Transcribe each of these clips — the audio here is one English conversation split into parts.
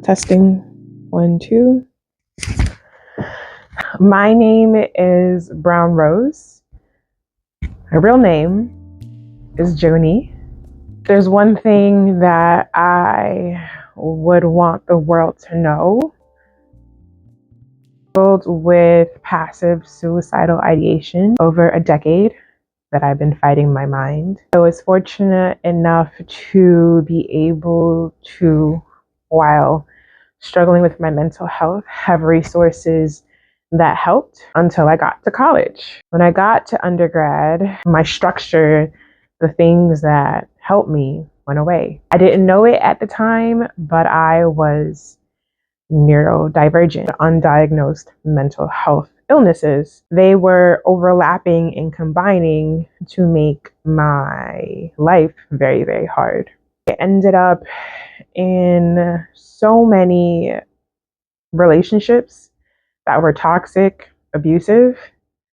Testing 1, 2. My name is Brown Rose. My real name is Joni. There's one thing that I would want the world to know. With passive suicidal ideation over a decade that I've been fighting my mind. I was fortunate enough to be able to, while struggling with my mental health, have resources that helped until I got to college. When I got to undergrad, my structure, the things that helped me, went away. I didn't know it at the time, but I was neurodivergent, undiagnosed mental health illnesses. They were overlapping and combining to make my life very, very hard. I ended up in so many relationships that were toxic, abusive.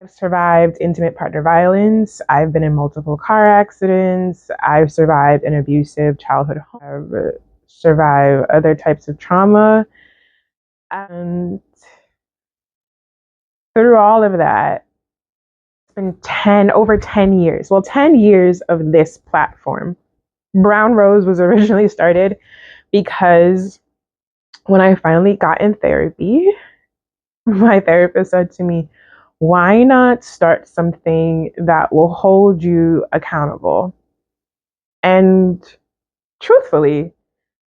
I've survived intimate partner violence. I've been in multiple car accidents. I've survived an abusive childhood home. I've survived other types of trauma. And through all of that, it's been over 10 years. Well, 10 years of this platform. Brown Rose was originally started because when I finally got in therapy, my therapist said to me, why not start something that will hold you accountable? And truthfully,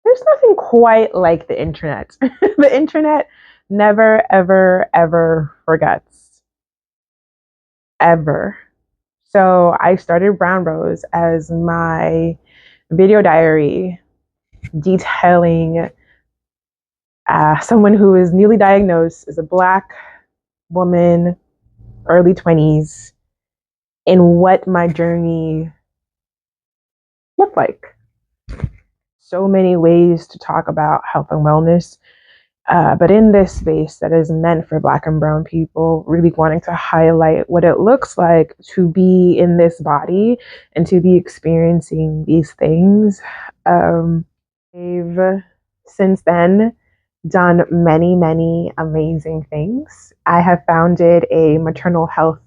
there's nothing quite like the internet. The internet never, ever, ever forgets. Ever. So I started Brown Rose as my video diary detailing someone who is newly diagnosed as a Black woman, early 20s, and what my journey looked like. So many ways to talk about health and wellness, but in this space that is meant for Black and Brown people, really wanting to highlight what it looks like to be in this body and to be experiencing these things. I've since then done many, many amazing things. I have founded a maternal health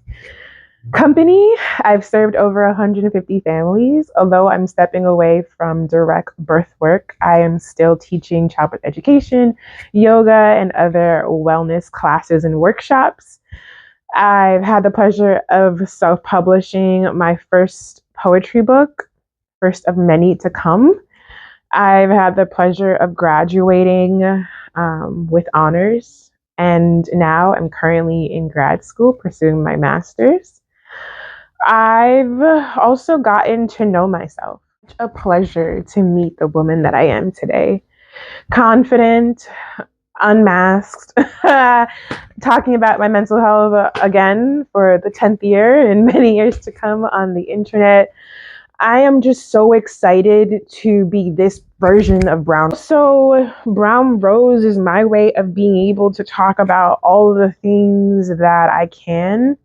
company. I've served over 150 families. Although I'm stepping away from direct birth work, I am still teaching childbirth education, yoga, and other wellness classes and workshops. I've had the pleasure of self-publishing my first poetry book, first of many to come. I've had the pleasure of graduating with honors, and now I'm currently in grad school pursuing my master's. I've also gotten to know myself. It's a pleasure to meet the woman that I am today. Confident, unmasked, talking about my mental health again for the 10th year and many years to come on the internet. I am just so excited to be this version of Brown. So Brown Rose is my way of being able to talk about all of the things that I can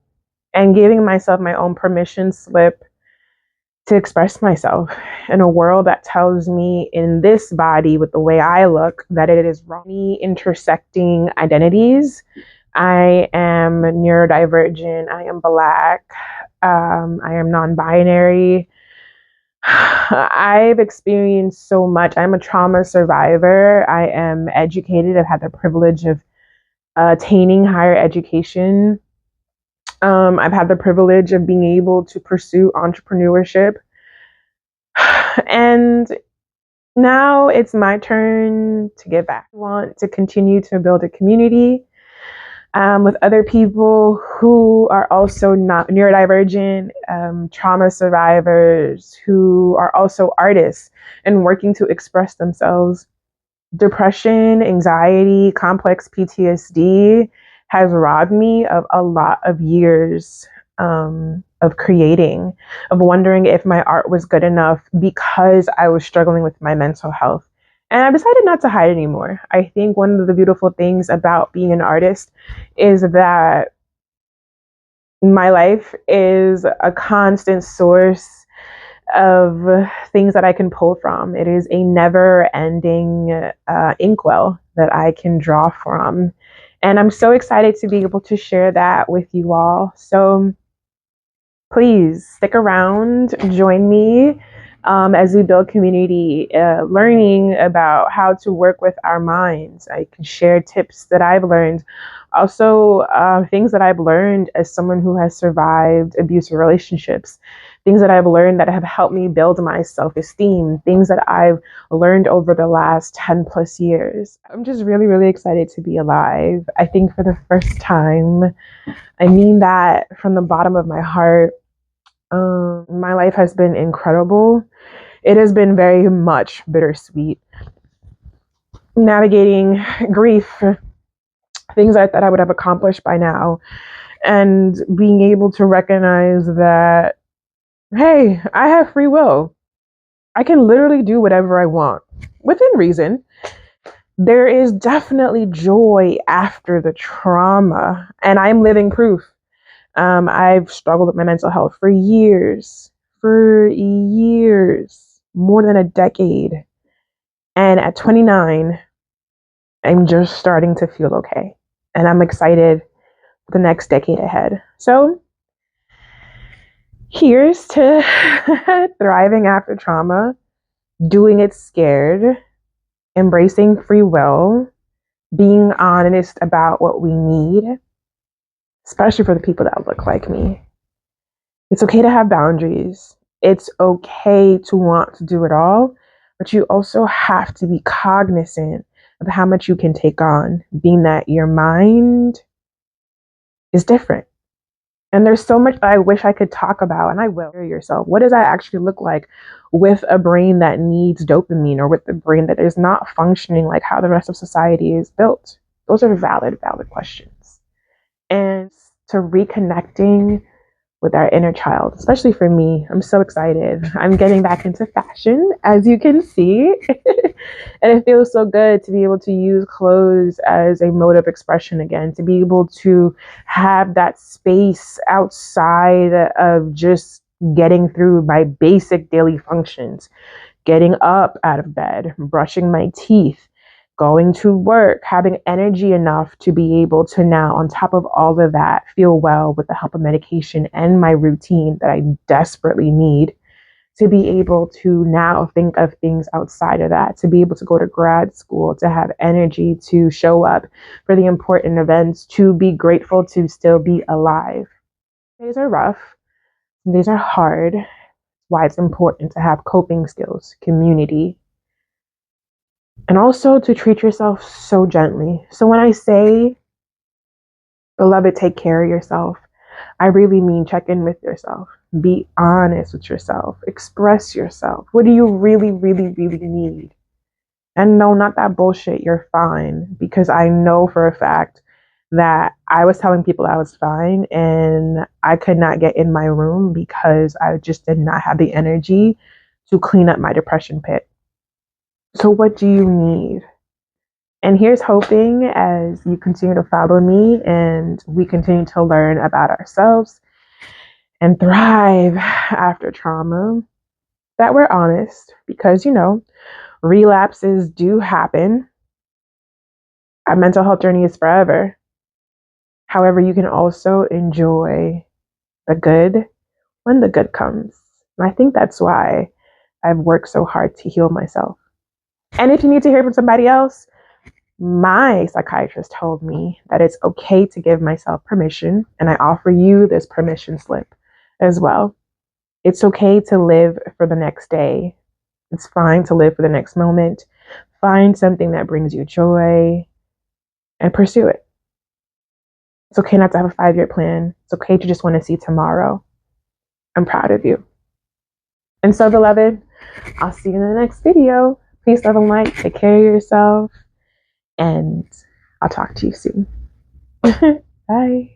and giving myself my own permission slip to express myself in a world that tells me in this body with the way I look that it is wrong. Me intersecting identities. I am neurodivergent. I am Black. I am non-binary. I've experienced so much. I'm a trauma survivor. I am educated. I've had the privilege of attaining higher education. I've had the privilege of being able to pursue entrepreneurship. And now it's my turn to give back. I want to continue to build a community with other people who are also not neurodivergent, trauma survivors, who are also artists and working to express themselves. Depression, anxiety, complex PTSD has robbed me of a lot of years of creating, of wondering if my art was good enough because I was struggling with my mental health. And I decided not to hide anymore. I think one of the beautiful things about being an artist is that my life is a constant source of things that I can pull from. It is a never ending inkwell that I can draw from. And I'm so excited to be able to share that with you all. So please stick around, join me as we build community, learning about how to work with our minds. I can share tips that I've learned, also things that I've learned as someone who has survived abusive relationships, things that I've learned that have helped me build my self-esteem, things that I've learned over the last 10 plus years. I'm just really, really excited to be alive. I think for the first time, I mean that from the bottom of my heart. My life has been incredible. It has been very much bittersweet. Navigating grief, things I thought I would have accomplished by now, and being able to recognize that, hey, I have free will. I can literally do whatever I want within reason. There is definitely joy after the trauma, and I'm living proof. I've struggled with my mental health for years, more than a decade. And at 29, I'm just starting to feel okay. And I'm excited for the next decade ahead. So here's to thriving after trauma, doing it scared, embracing free will, being honest about what we need, especially for the people that look like me. It's okay to have boundaries. It's okay to want to do it all, but you also have to be cognizant of how much you can take on, being that your mind is different. And there's so much that I wish I could talk about, and I will. Yourself. What does that actually look like with a brain that needs dopamine, or with the brain that is not functioning like how the rest of society is built? Those are valid questions. And to reconnecting with our inner child, especially for me. I'm so excited. I'm getting back into fashion, as you can see. And it feels so good to be able to use clothes as a mode of expression again, to be able to have that space outside of just getting through my basic daily functions, getting up out of bed, brushing my teeth, going to work, having energy enough to be able to now, on top of all of that, feel well with the help of medication and my routine that I desperately need, to be able to now think of things outside of that, to be able to go to grad school, to have energy to show up for the important events, to be grateful to still be alive. Days are rough, days are hard. Why it's important to have coping skills, community, and also to treat yourself so gently. So when I say, beloved, take care of yourself, I really mean check in with yourself. Be honest with yourself. Express yourself. What do you really, really, really need? And no, not that bullshit, you're fine. Because I know for a fact that I was telling people I was fine and I could not get in my room because I just did not have the energy to clean up my depression pit. So what do you need? And here's hoping, as you continue to follow me and we continue to learn about ourselves and thrive after trauma, that we're honest, because, relapses do happen. Our mental health journey is forever. However, you can also enjoy the good when the good comes. And I think that's why I've worked so hard to heal myself. And if you need to hear from somebody else, my psychiatrist told me that it's okay to give myself permission, and I offer you this permission slip as well. It's okay to live for the next day. It's fine to live for the next moment. Find something that brings you joy and pursue it. It's okay not to have a 5-year plan. It's okay to just want to see tomorrow. I'm proud of you. And so, beloved, I'll see you in the next video. Peace, love, and light. Take care of yourself. And I'll talk to you soon. Bye.